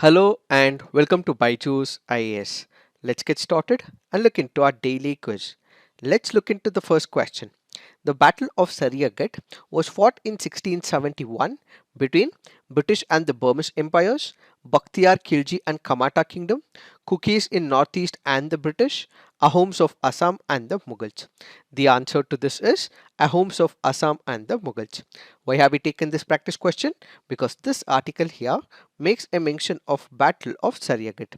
Hello and welcome to BYJU'S IAS. Let's get started and look into our daily quiz. Let's look into the first question. The Battle of Saraighat was fought in 1671 between British and the Burmese empires, Bakhtiyar Khilji and Kamata Kingdom, Kukis in Northeast and the British, Ahoms of Assam and the Mughals. The answer to this is Ahoms of Assam and the Mughals. Why have we taken this practice question? Because this article here makes a mention of Battle of Saraighat.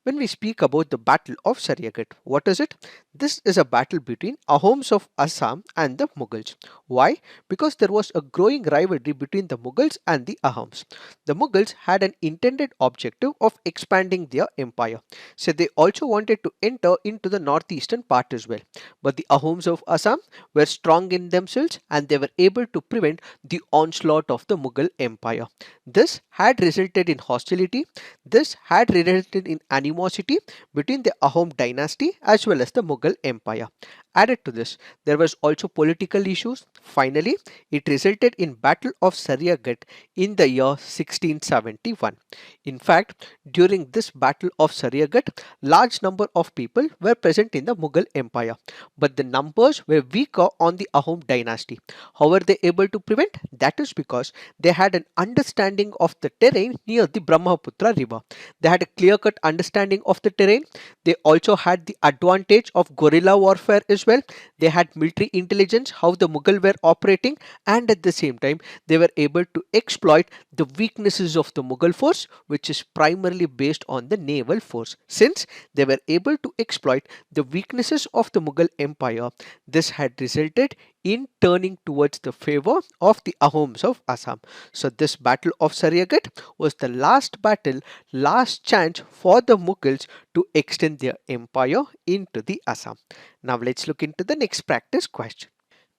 When we speak about the Battle of Saraighat, what is it? This is a battle between Ahoms of Assam and the Mughals. Why? Because there was a growing rivalry between the Mughals and the Ahoms. The Mughals had an intended objective of expanding their empire. So they also wanted to enter into the northeastern part as well. But the Ahoms of Assam were strong in themselves and they were able to prevent the onslaught of the Mughal empire. This had resulted in hostility. This had resulted in animosity between the Ahom dynasty as well as the Mughal empire. Added to this, there was also political issues. Finally, it resulted in Battle of Saraighat in the year 1671. In fact, during this Battle of Saraighat, large number of people were present in the Mughal empire, but the numbers were weaker on the Ahom dynasty. How were they able to prevent? That is because they had an understanding of the terrain near the Brahmaputra river. They had a clear-cut understanding of the terrain. They also had the advantage of guerrilla warfare as well. They had military intelligence, how the Mughal were operating, and at the same time, they were able to exploit the weaknesses of the Mughal force, which is primarily based on the naval force. Since they were able to exploit the weaknesses of the Mughal empire, this had resulted in turning towards the favor of the Ahoms of Assam. So this Battle of Saraighat was the last battle, last chance for the Mughals to extend their empire into the Assam. Now let's look into the next practice question.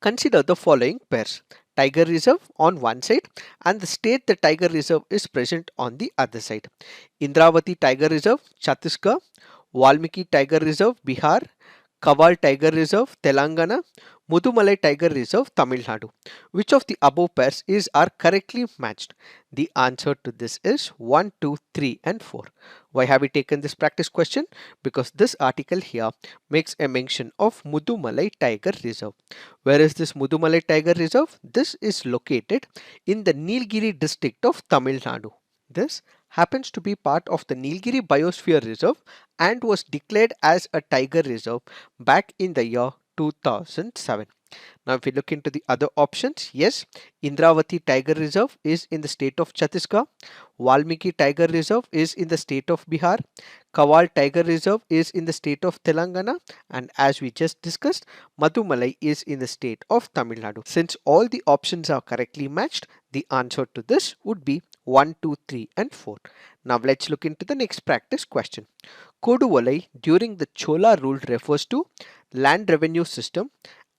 Consider the following pairs. Tiger Reserve on one side and the state the Tiger Reserve is present on the other side. Indravati Tiger Reserve, Chhattisgarh, Valmiki Tiger Reserve, Bihar, Kaval Tiger Reserve, Telangana, Mudumalai Tiger Reserve, Tamil Nadu. Which of the above pairs are correctly matched? The answer to this is 1, 2, 3 and 4. Why have we taken this practice question? Because this article here makes a mention of Mudumalai Tiger Reserve. Where is this Mudumalai Tiger Reserve? This is located in the Nilgiri district of Tamil Nadu. This happens to be part of the Nilgiri Biosphere Reserve and was declared as a tiger reserve back in the year 2007. Now if we look into the other options, yes, Indravati Tiger Reserve is in the state of Chhattisgarh, Valmiki Tiger Reserve is in the state of Bihar, Kaval Tiger Reserve is in the state of Telangana, and as we just discussed, Madumalai is in the state of Tamil Nadu. Since all the options are correctly matched, the answer to this would be 1, 2, 3 and 4. Now let's look into the next practice question. Koduvalai during the Chola rule refers to land revenue system,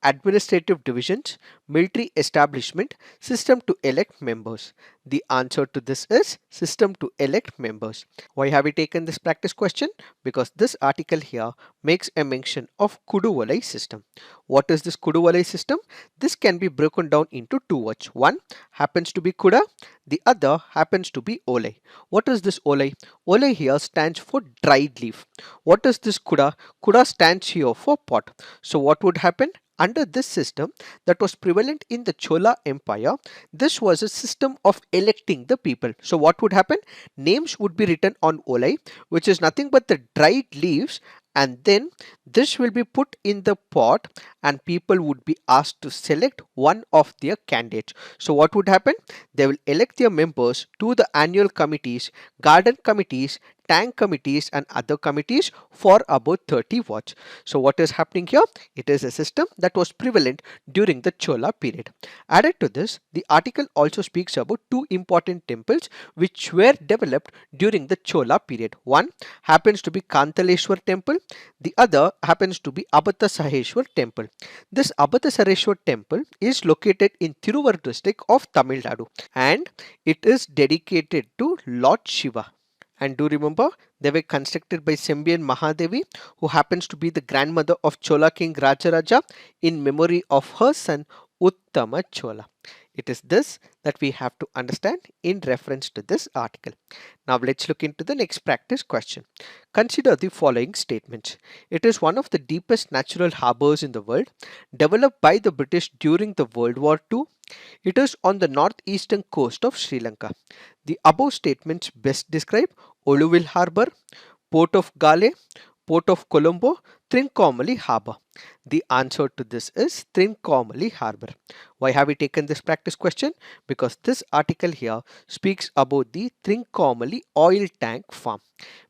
administrative divisions, military establishment, system to elect members. The answer to this is system to elect members. Why have we taken this practice question? Because this article here makes a mention of Kuduvalai system. What is this Kuduvalai system? This can be broken down into two words. One happens to be Kuda, the other happens to be Olai. What is this Olai? Olai here stands for dried leaf. What is this Kuda? Kuda stands here for pot. So what would happen? Under this system that was prevalent in the Chola Empire, this was a system of electing the people. So what would happen? Names would be written on olai, which is nothing but the dried leaves, and then this will be put in the pot and people would be asked to select one of their candidates. So what would happen? They will elect their members to the annual committees, garden committees, tank committees and other committees for about 30 watts. So what is happening here? It is a system that was prevalent during the Chola period. Added to this, the article also speaks about two important temples which were developed during the Chola period. One happens to be Kantaleshwar temple, the other happens to be Abatasaheshwar temple. This Abatasaheshwar temple is located in Tiruvallur district of Tamil Nadu and it is dedicated to Lord Shiva. And do remember, they were constructed by Sembian Mahadevi, who happens to be the grandmother of Chola king Rajaraja, in memory of her son Uttama Chola. It is this that we have to understand in reference to this article. Now let's look into the next practice question. Consider the following statements. It is one of the deepest natural harbors in the world, developed by the British during the World War II. It is on the northeastern coast of Sri Lanka. The above statements best describe Oluville Harbour, Port of Gale, Port of Colombo, Trincomalee Harbour. The answer to this is Trincomalee Harbour. Why have we taken this practice question? Because this article here speaks about the Trincomalee oil tank farm.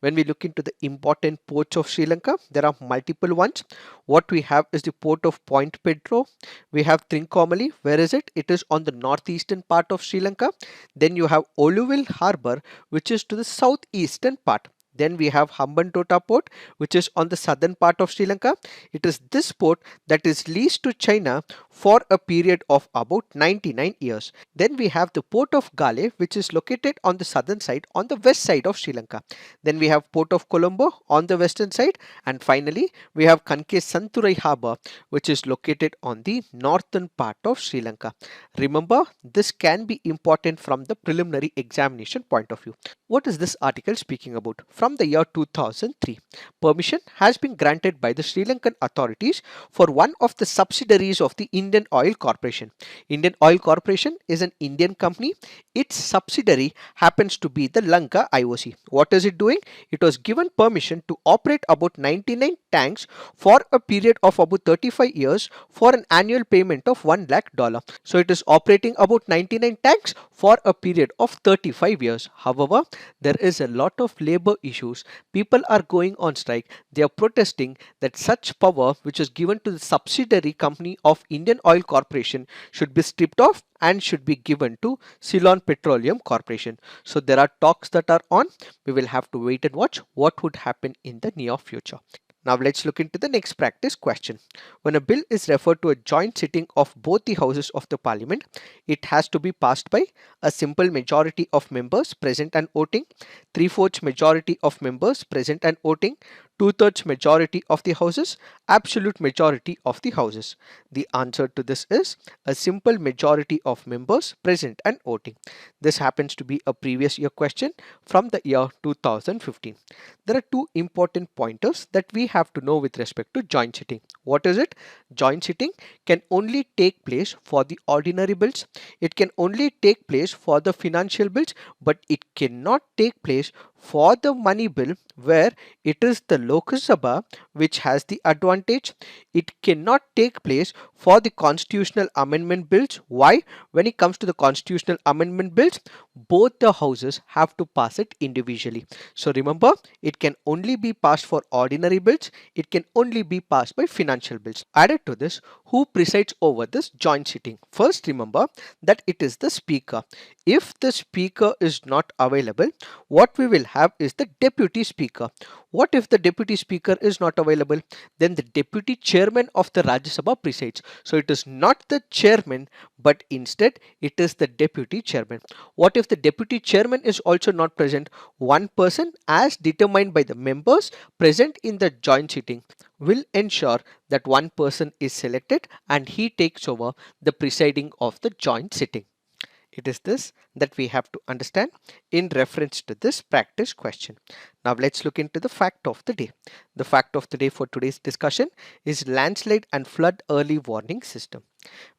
When we look into the important ports of Sri Lanka, there are multiple ones. What we have is the port of Point Pedro. We have Trincomalee. Where is it? It is on the northeastern part of Sri Lanka. Then you have Oluville Harbour, which is to the southeastern part. Then we have Hambantota port, which is on the southern part of Sri Lanka. It is this port that is leased to China for a period of about 99 years. Then we have the port of Gale, which is located on the southern side, on the west side of Sri Lanka. Then we have port of Colombo on the western side. And finally, we have Kanke Santurai Harbour, which is located on the northern part of Sri Lanka. Remember, this can be important from the preliminary examination point of view. What is this article speaking about? From the year 2003, permission has been granted by the Sri Lankan authorities for one of the subsidiaries of the Indian Oil Corporation. Indian Oil Corporation is an Indian company. Its subsidiary happens to be the Lanka IOC. What is it doing? It was given permission to operate about 99 tanks for a period of about 35 years for an annual payment of $1 lakh. So it is operating about 99 tanks for a period of 35 years. However, there is a lot of labor issues. People are going on strike. They are protesting that such power which is given to the subsidiary company of Indian Oil Corporation should be stripped off and should be given to Ceylon Petroleum Corporation. So there are talks that are on. We will have to wait and watch what would happen in the near future. Now let's look into the next practice question. When a bill is referred to a joint sitting of both the houses of the parliament, it has to be passed by a simple majority of members present and voting, 3/4 majority of members present and voting, 2/3 majority of the houses, absolute majority of the houses. The answer to this is a simple majority of members present and voting. This happens to be a previous year question from the year 2015. There are two important pointers that we have to know with respect to joint sitting. What is it? Joint sitting can only take place for the ordinary bills. It can only take place for the financial bills, but it cannot take place for the money bill where it is the Lok Sabha which has the advantage. It cannot take place for the constitutional amendment bills. Why? When it comes to the constitutional amendment bills, both the houses have to pass it individually. So remember, it can only be passed for ordinary bills. It can only be passed by financial bills. Added to this, who presides over this joint sitting? First, remember that it is the speaker. If the speaker is not available, what we will have is the deputy speaker. What if the deputy speaker is not available? Then the deputy chairman of the Rajya Sabha presides. So it is not the chairman, but instead it is the deputy chairman. What if the deputy chairman is also not present? One person, as determined by the members present in the joint sitting, will ensure that one person is selected and he takes over the presiding of the joint sitting. It is this that we have to understand in reference to this practice question. Now let's look into the fact of the day. The fact of the day for today's discussion is landslide and flood early warning system.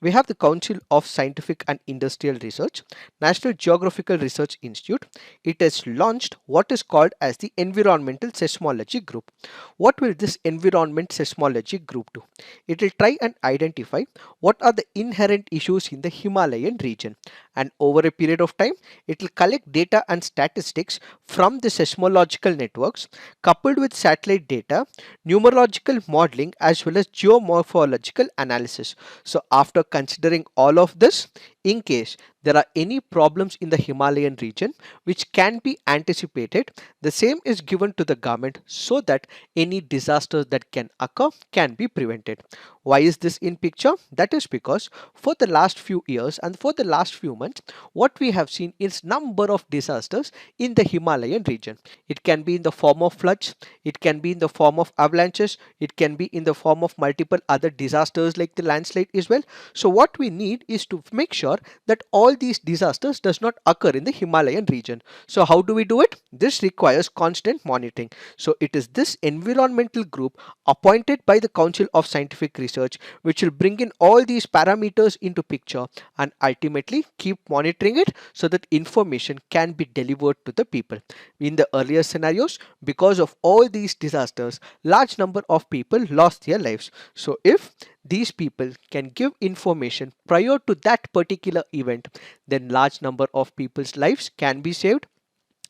We have the Council of Scientific and Industrial Research, National Geographical Research Institute. It has launched what is called as the Environmental Seismology Group. What will this Environment Seismology Group do? It will try and identify what are the inherent issues in the Himalayan region, and over a period of time it will collect data and statistics from the seismological networks coupled with satellite data, numerological modeling as well as geomorphological analysis. So after considering all of this, in case there are any problems in the Himalayan region which can be anticipated, the same is given to the government so that any disasters that can occur can be prevented. Why is this in picture? That is because for the last few years and for the last few months, what we have seen is number of disasters in the Himalayan region. It can be in the form of floods, it can be in the form of avalanches, it can be in the form of multiple other disasters like the landslide as well. So what we need is to make sure ensure that all these disasters does not occur in the Himalayan region. So how do we do it? This requires constant monitoring. So it is this environmental group appointed by the Council of Scientific Research which will bring in all these parameters into picture and ultimately keep monitoring it so that information can be delivered to the people. In the earlier scenarios, because of all these disasters, large number of people lost their lives. So if these people can give information prior to that particular event, then large number of people's lives can be saved,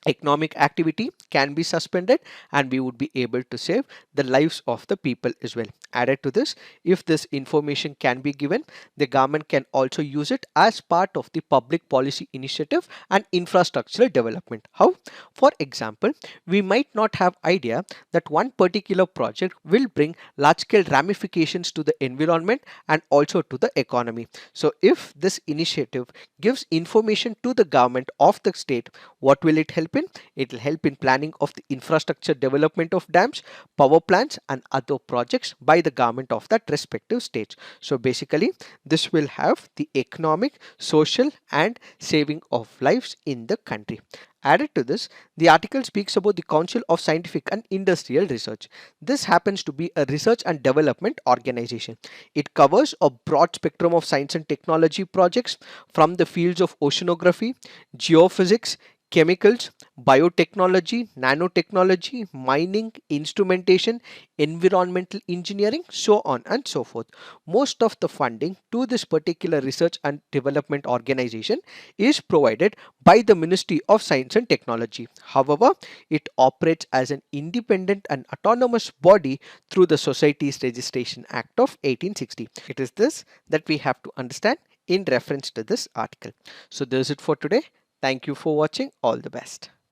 economic activity can be suspended, and we would be able to save the lives of the people as well. Added to this, if this information can be given, the government can also use it as part of the public policy initiative and infrastructural development. How? For example, we might not have idea that one particular project will bring large scale ramifications to the environment and also to the economy. So if this initiative gives information to the government of the state, what will it help in? It will help in planning of the infrastructure development of dams, power plants and other projects by the government of that respective state. So basically this will have the economic, social and saving of lives in the country. Added to this, the article speaks about the Council of Scientific and Industrial Research. This happens to be a research and development organization. It covers a broad spectrum of science and technology projects from the fields of oceanography, geophysics, chemicals, biotechnology, nanotechnology, mining, instrumentation, environmental engineering, so on and so forth. Most of the funding to this particular research and development organization is provided by the Ministry of Science and Technology. However, it operates as an independent and autonomous body through the Societies Registration Act of 1860. It is this that we have to understand in reference to this article. So this is it for today. Thank you for watching. All the best.